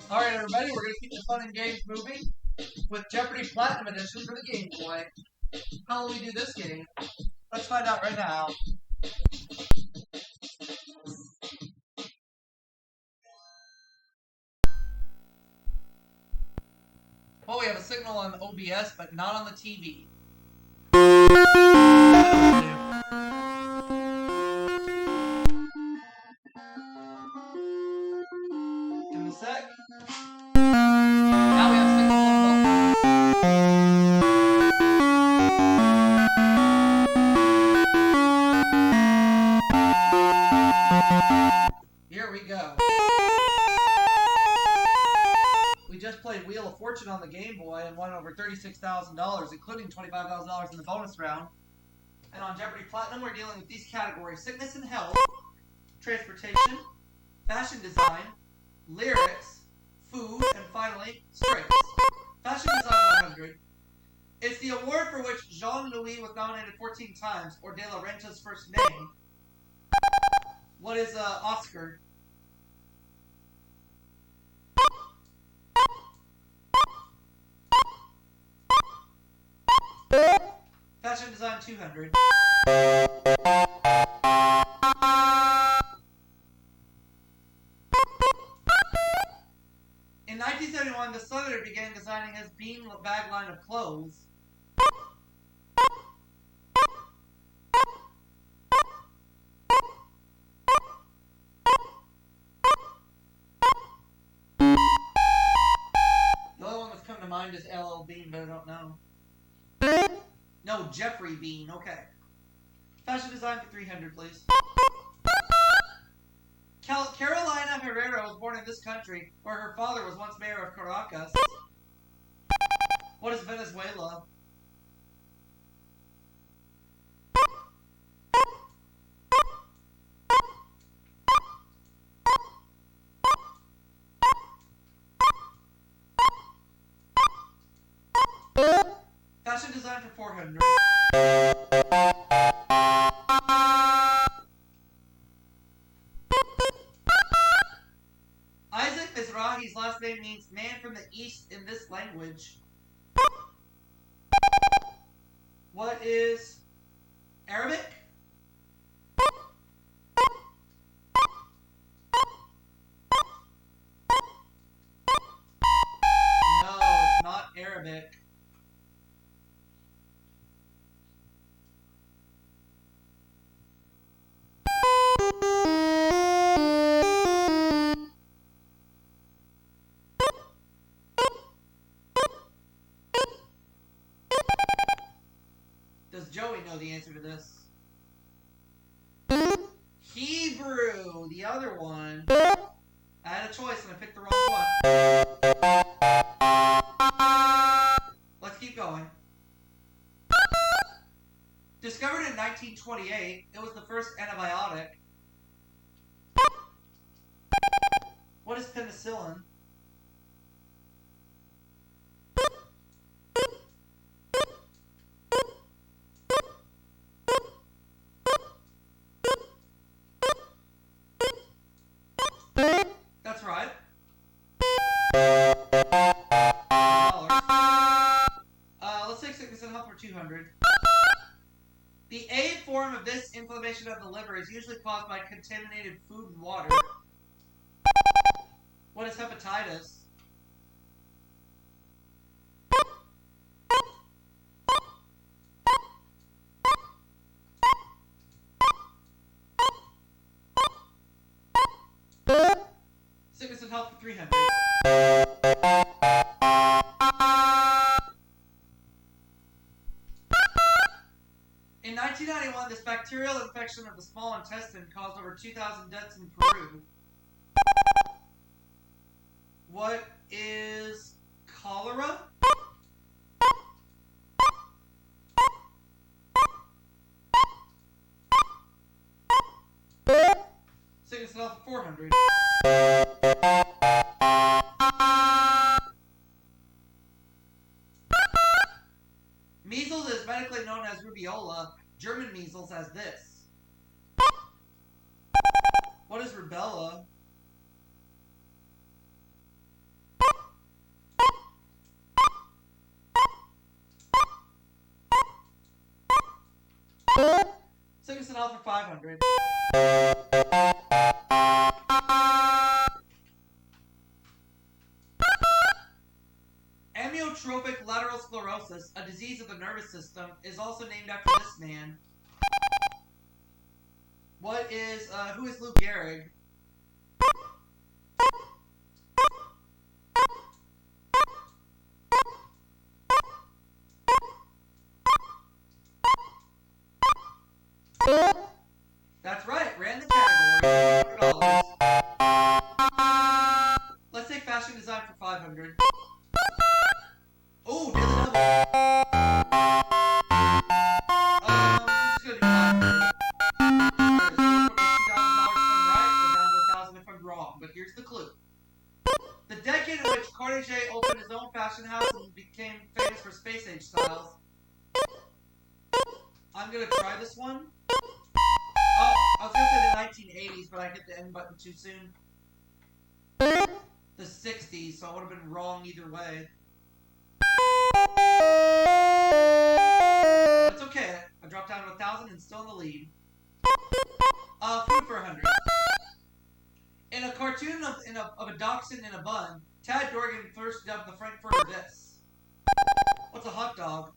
Alright, everybody, we're going to keep the fun and games moving with Jeopardy Platinum Edition for the Game Boy. How will we do this game? Let's find out right now. Well, we have a signal on the OBS, but not on the TV. Give me a sec. Now we have signal on both. Here we go. We just played Wheel of Fortune on the Game Boy and won over $36,000, including $25,000 in the bonus round. And on Jeopardy Platinum, we're dealing with these categories: sickness and health, transportation, fashion design, lyrics, food, and finally, strings. Fashion design 100. It's the award for which Jean-Louis was nominated 14 times, or De La Renta's first name. What is Oscar? Fashion design 200. In 1971, the Southerner began designing his bean bag line of clothes. The only one that's come to mind is LL Bean, but I don't know. No, Jeffrey Bean. Okay. Fashion design for 300, please. Carolina Herrera was born in this country, where her father was once mayor of Caracas. What is Venezuela? Fashion design for 400. Isaac Mizrahi's last name means man from the east in this language. What is Arabic? No, it's not Arabic. Does Joey know the answer to this? Hebrew, the other one. I had a choice and I picked the wrong one. Let's keep going. Discovered in 1928, it was the first antibiotic. What is penicillin? That's right. Let's take sickness and health for 200. The A form of this inflammation of the liver is usually caused by contaminated food and water. What is hepatitis? Sickness and health for 300. In 1991, this bacterial infection of the small intestine caused over 2,000 deaths in Peru. What is cholera? Sickness and health for 400. Measles is medically known as rubiola, German measles as this. What is rubella? Sickness and health for 500. Amyotrophic lateral sclerosis, a disease of the nervous system, is also named after this man. Who is Lou Gehrig? That's right, ran the category, $100. Let's say fashion design for 500. Oh, did the double. I'm just gonna do 500. $2,000 if I'm right, or down to 1,000 if I'm wrong. But here's the clue: the decade in which Cartier opened his own fashion house and became famous for space age styles. I'm gonna try this one. Oh, I was gonna say the 1980s, but I hit the end button too soon. The 60s, so I would have been wrong either way. That's okay. I dropped down to 1,000 and still in the lead. Food for 100. In a cartoon of a dachshund in a bun, Tad Dorgan first dubbed the Frankfurter this. What's a hot dog?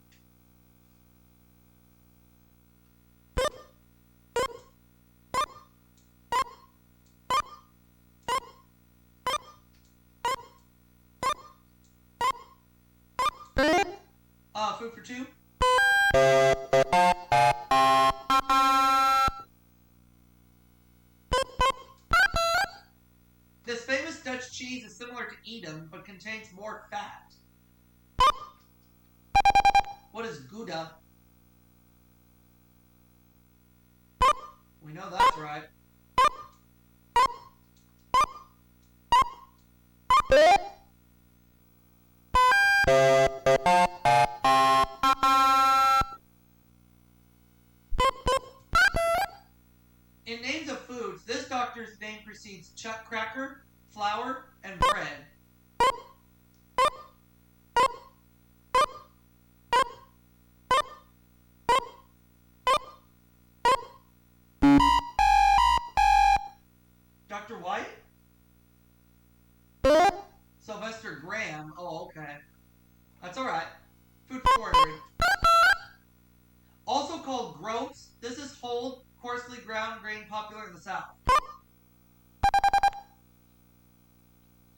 Food for 2. This famous Dutch cheese is similar to Edam, but contains more fat. What is Gouda? We know that's right. In names of foods, this doctor's name precedes chuck cracker, flour, and bread. Dr. White? Sylvester Graham. Oh, okay. That's alright. Food for 400. Also called groats, this is whole, coarsely ground grain popular in the South.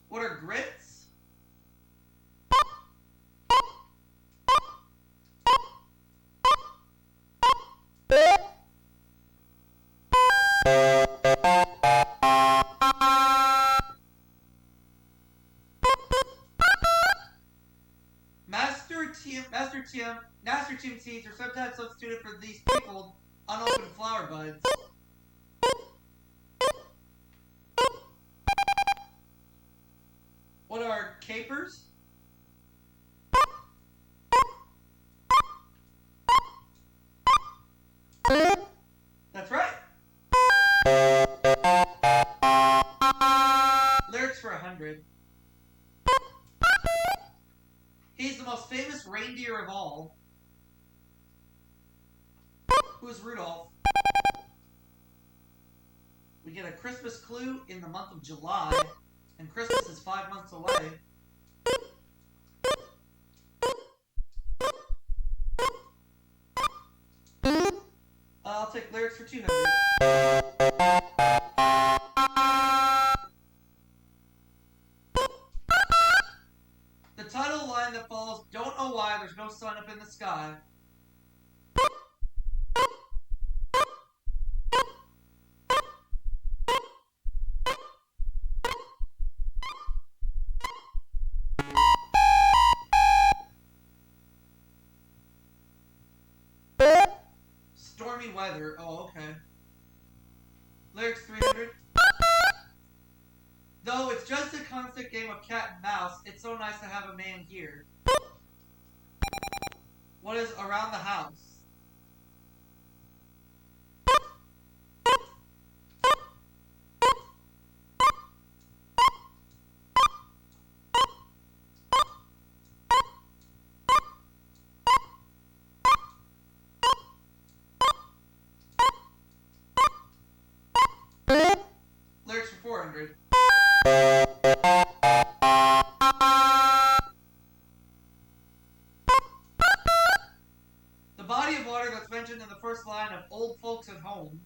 What are grits? Master Team seeds are sometimes substituted for these pickled, unopened flower buds. What are capers? That's right. Lyrics for 100. He's the most famous reindeer of all. Who's Rudolph? We get a Christmas clue in the month of July, and Christmas is 5 months away. I'll take lyrics for 200. The title line that follows, "Don't know why there's no sun up in the sky." Stormy weather. Oh, okay. Lyrics 300. Though it's just a constant game of cat and mouse, it's so nice to have a man here. What is around the house? 400. The body of water that's mentioned in the first line of Old Folks at Home.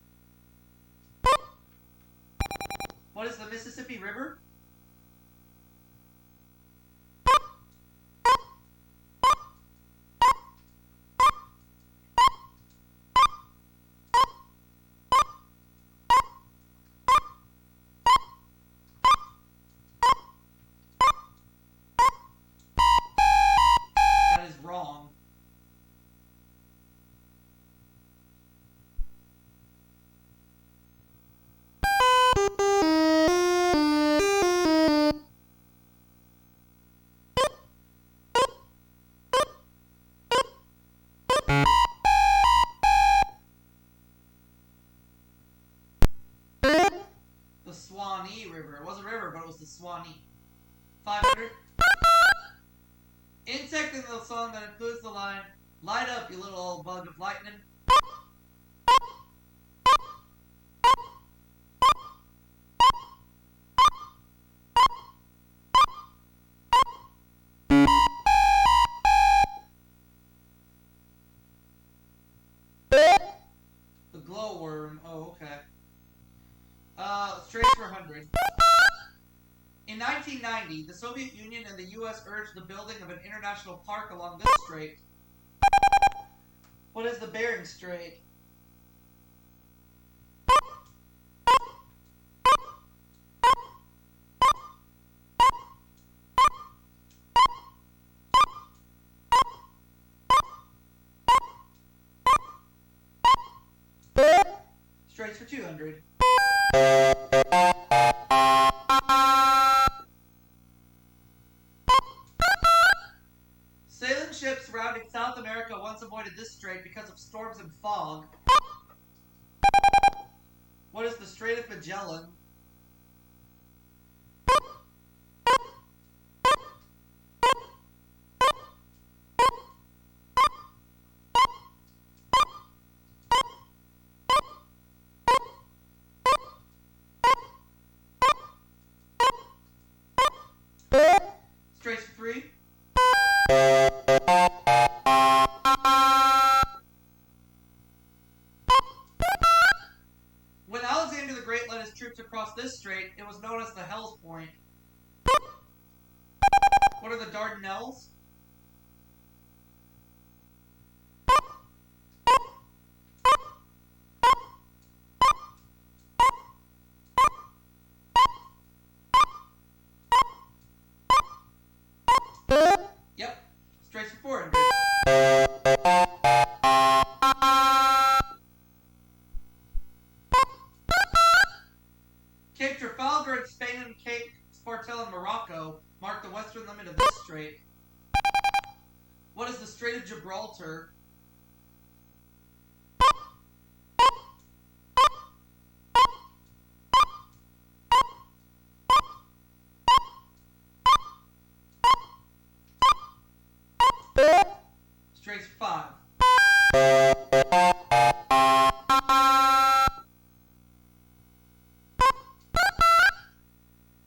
What is the Mississippi River? That is wrong. The Swanee River. It was a river, but it was the Swanee. 500. Insect in the song that includes the line, "Light up, you little old bug of lightning." The glowworm. Oh, okay. Straight for 100. In 1990, the Soviet Union and the U.S. urged the building of an international park along this strait. What is the Bering Strait? Straits for 200. Sailing ships routing South America once avoided this strait because of storms and fog. What is the Strait of Magellan? Straits for 3. When Alexander the Great led his troops across this strait, it was known as the Hell's Point. What are the Dardanelles? Yep. Straits for 400. Cape Trafalgar in Spain and Cape Spartel in Morocco mark the western limit of this strait. What is the Strait of Gibraltar? Straits for 5.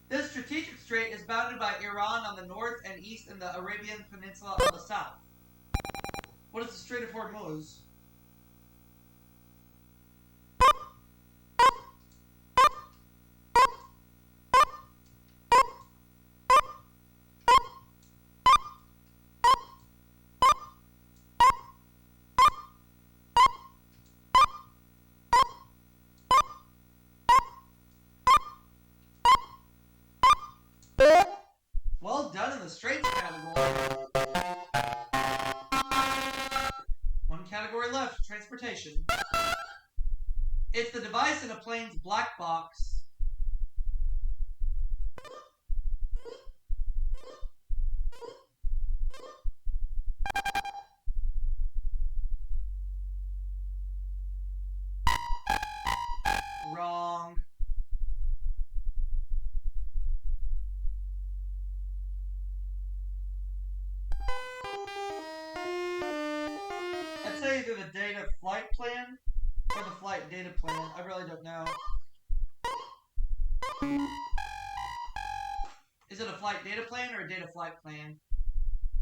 This strategic strait is bounded by Iran on the north and east and the Arabian Peninsula on the south. What is the Strait of Hormuz? Well done in the straits category. One category left, transportation. It's the device in a plane's black box. Wrong. I'd say either the data flight plan or the flight data plan. I really don't know. Is it a flight data plan or a data flight plan?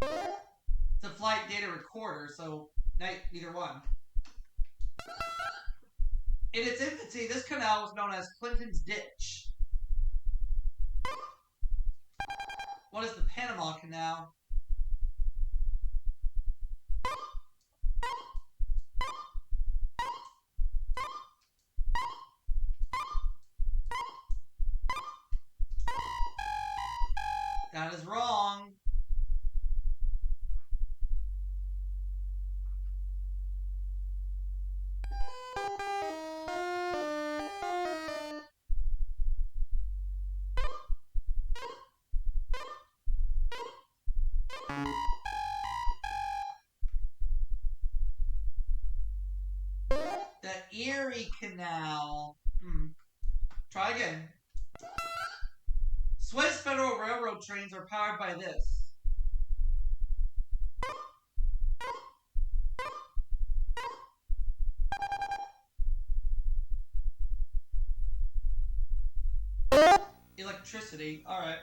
It's a flight data recorder, so neither one. In its infancy, this canal was known as Clinton's Ditch. What is the Panama Canal? That is wrong. The Erie Canal. Try again. Swiss Federal Railroad trains are powered by this. Electricity. Alright.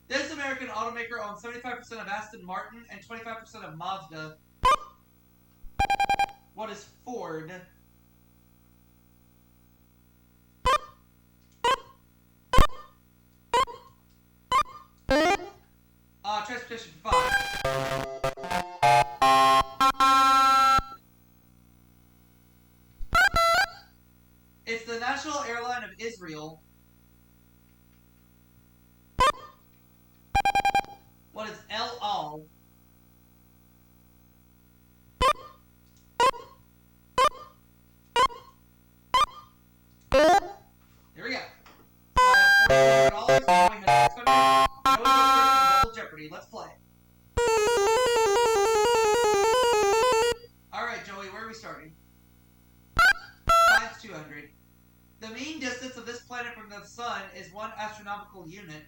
This American automaker owns 75% of Aston Martin and 25% of Mazda. What is Ford? Transportation for 5. It's the national airline of Israel. What is El Al? Here we go. So I have $400. Joey has $600. Joey goes first in Double Jeopardy. Let's play. Alright, Joey, where are we starting? Science 200. The mean distance of this planet from the sun is 1 astronomical unit.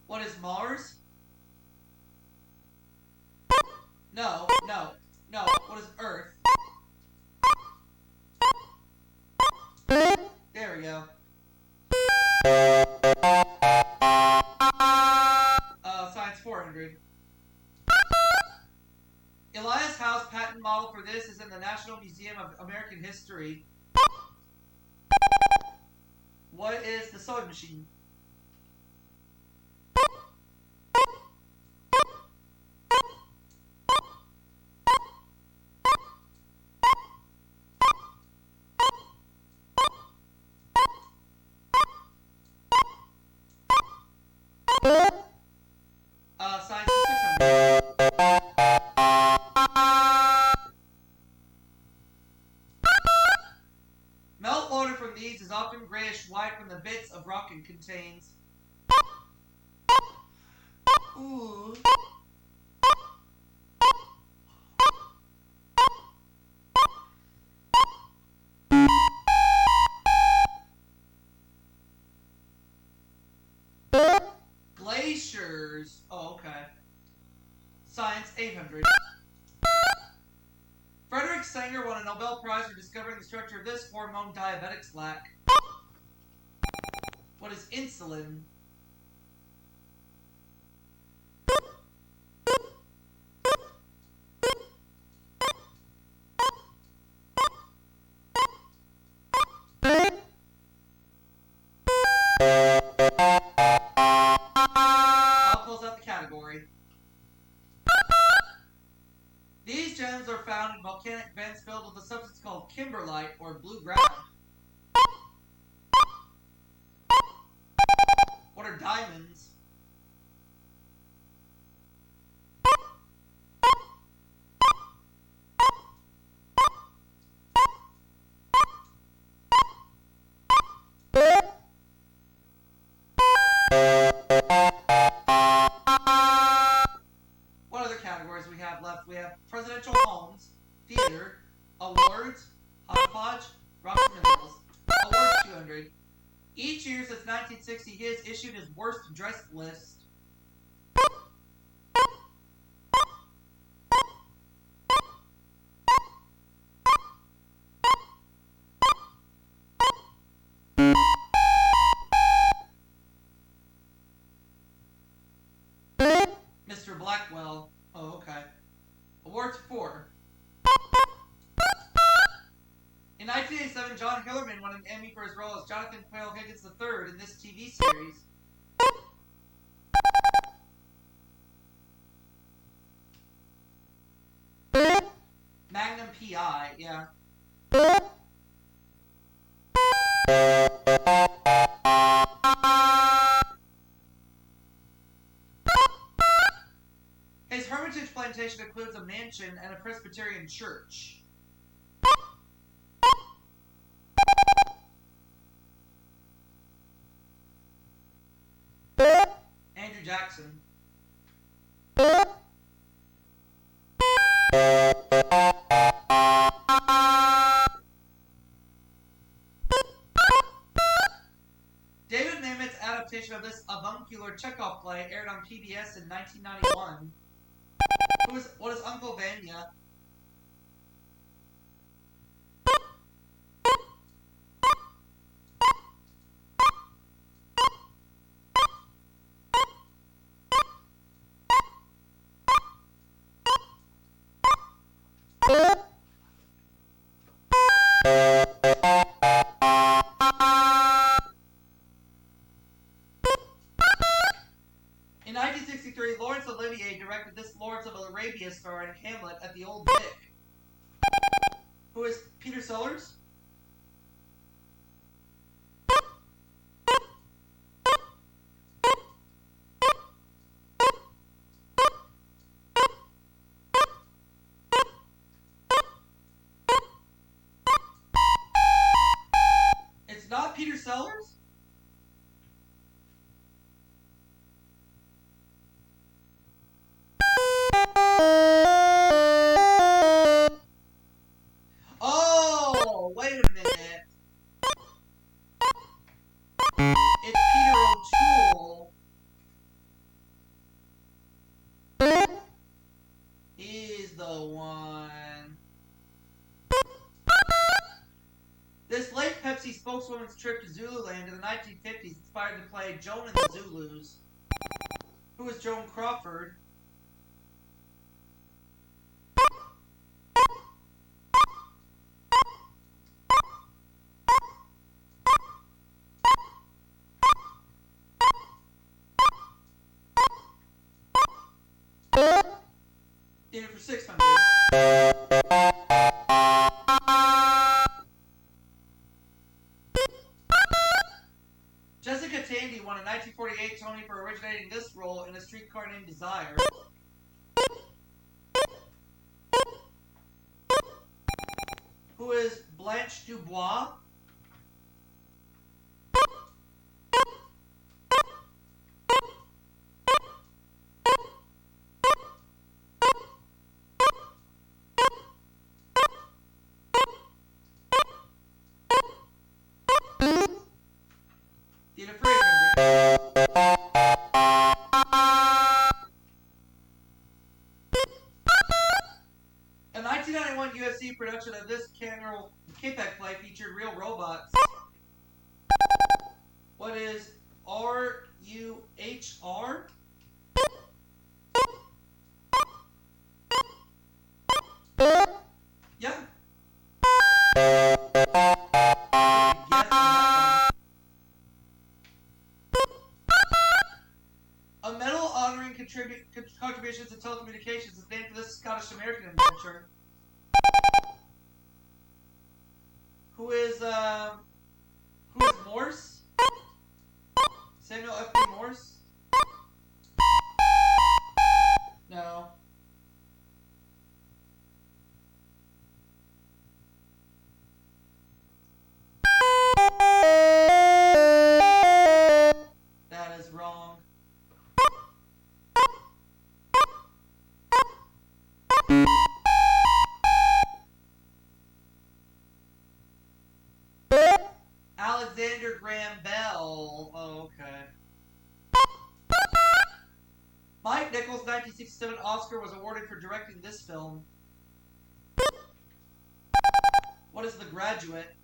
What is Mars? No. What is Earth? There we go. Science 400. Elias Howe's patent model for this is in the National Museum of American History. What is the sewing machine? Science 600. Meltwater from these is often grayish-white from the bits of rock it contains. Ooh. Glaciers. Oh, okay. Science 800. Frederick Sanger won a Nobel Prize for discovering the structure of this hormone diabetics lack. What is insulin? I'll close out the category. These gems are found in volcanic vents filled with a substance called kimberlite or blue ground. What are diamonds? What other categories we have left? We have presidential homes, theater, awards, hodgepodge, rocks and minerals. Awards 200. Each year since 1960, he has issued his worst dressed list. Mr. Blackwell. Oh, okay. Awards 4. In 1987, John Hillerman won an Emmy for his role as Jonathan Quayle Higgins III in this TV series. Magnum P.I., yeah. His Hermitage plantation includes a mansion and a Presbyterian church. Andrew Jackson. David Mamet's adaptation of this avuncular Chekhov play aired on PBS in 1991. What is Uncle Vanya? In 1963, Laurence Olivier directed this Lawrence of Arabia starring Hamlet at the Old Vic. Who is Peter Sellers? It's not Peter Sellers? Oh, wait a minute. It's Peter O'Toole. He's the one. This late Pepsi spokeswoman's trip to Zululand in the 1950s inspired the play Joan and the Zulus. Who is Joan Crawford? Did it for 600. Jessica Tandy won a 1948 Tony for originating this role in A Streetcar Named Desire. Who is Blanche Dubois? Did it for 800. A 1991 UFC production of this General Kipek play featured real robots. What is R-U-H-R? Yeah. A medal honoring contributions to telecommunications is named for this Scottish-American inventor. Who is Morse? Samuel F.B. Morse? No. That is wrong. Alexander Graham Bell. Oh, okay. Mike Nichols' 1967 Oscar was awarded for directing this film. What is The Graduate?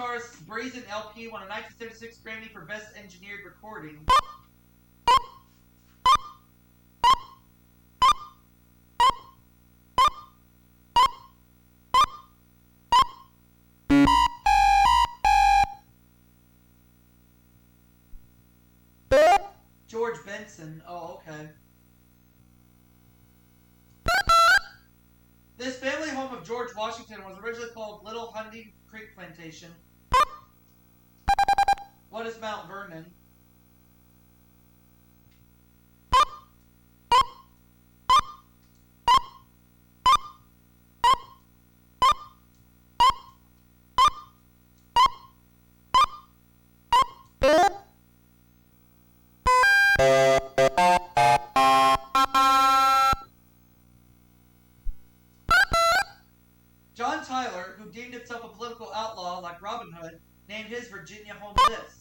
guitarist's Brazen LP won a 1976 Grammy for Best Engineered Recording. George Benson. Oh, okay. This family home of George Washington was originally called Little Hunting Creek Plantation. What is Mount Vernon? John Tyler, who deemed himself a political outlaw like Robin Hood, named his Virginia home this.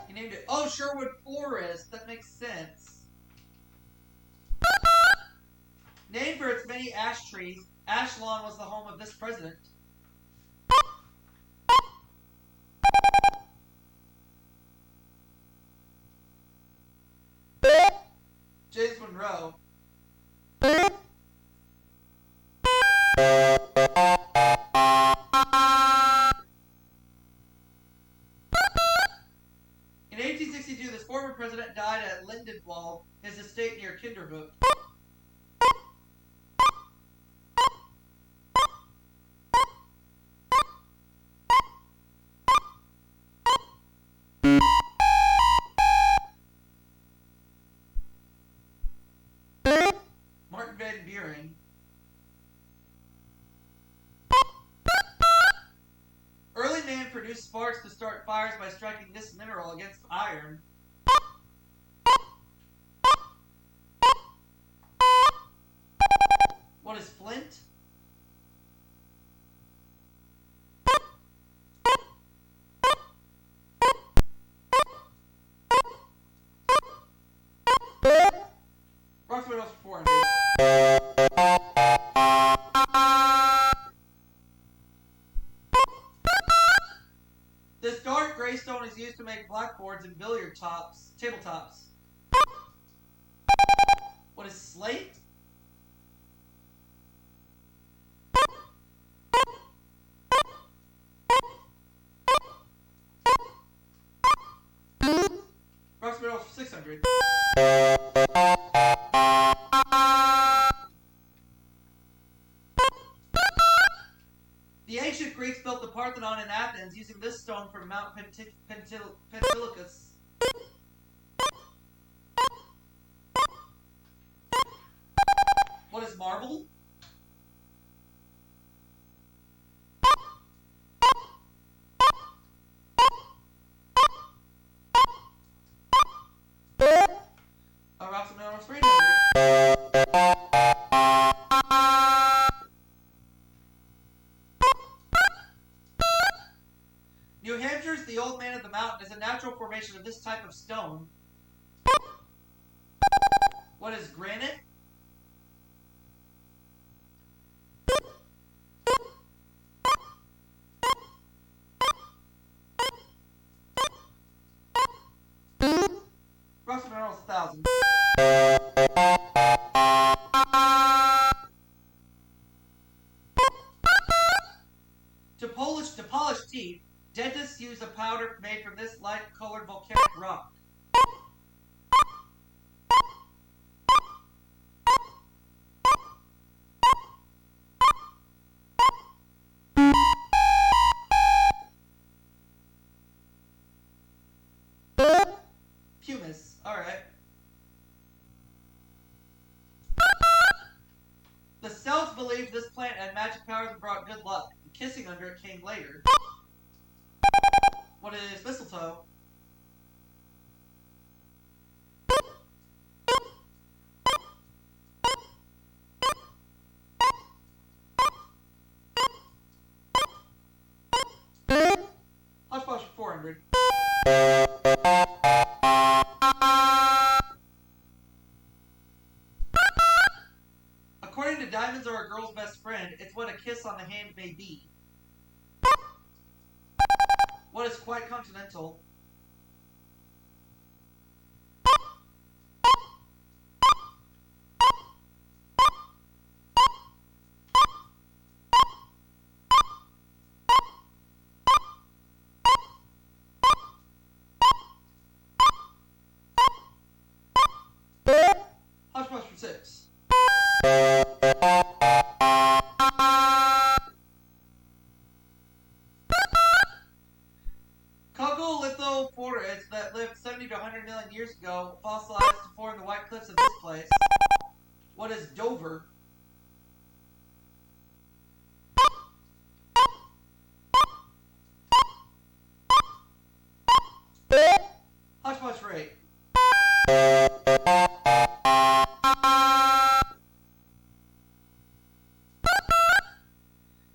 He named it, oh, Sherwood Forest. That makes sense. Named for its many ash trees, Ashlawn was the home of this president. James Monroe. In 1862, this former president died at Lindenwold, his estate near Kinderhook. Martin Van Buren. Early man produced sparks to start fires by striking this mineral against iron. What is flint? Approximately 400. This dark gray stone is used to make blackboards and billiard tabletops. What is slate? Approximately 600. The ancient Greeks built the Parthenon in Athens using this stone from Mount Pentelicus. What is marble? Approximately 300. New Hampshire's the Old Man of the Mountain is a natural formation of this type of stone. What is granite? Approximately 1,000. To polish teeth, dentists use a powder made from this light-colored volcanic rock. Pumice. Alright. The Celts believed this plant had magic powers and brought good luck. The kissing under it came later. What is mistletoe? Hodgepodge 400. 400. According to diamonds are a girl's best friend, it's what a kiss on the hand may be. What is quite continental? Hush Push for 6. Coccolithophorids that lived 70 to 100 million years ago fossilized to form the white cliffs of this place. What is Dover? Hush Push for 8.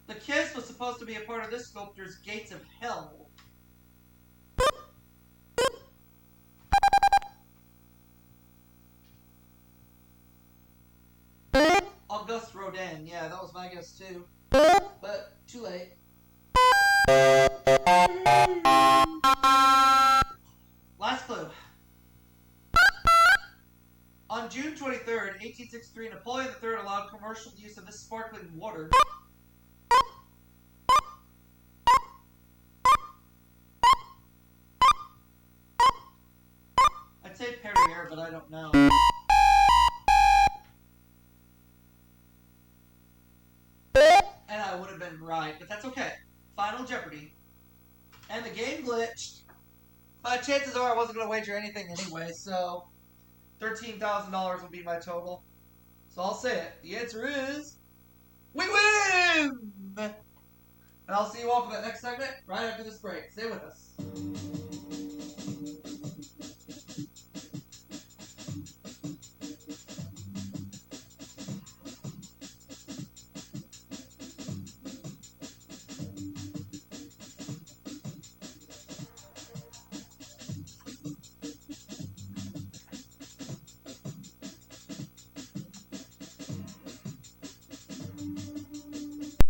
The kiss was supposed to be a part of this sculpture's Gates of Hell. Auguste Rodin. Yeah, that was my guess too. But too late. Last clue. On June 23rd, 1863, Napoleon III allowed commercial use of this sparkling water. I'd say Perrier, but I don't know. And I would have been right, but that's okay. Final Jeopardy. And the game glitched. But chances are I wasn't going to wager anything anyway, so $13,000 will be my total. So I'll say it. The answer is, we win! And I'll see you all for that next segment right after this break. Stay with us.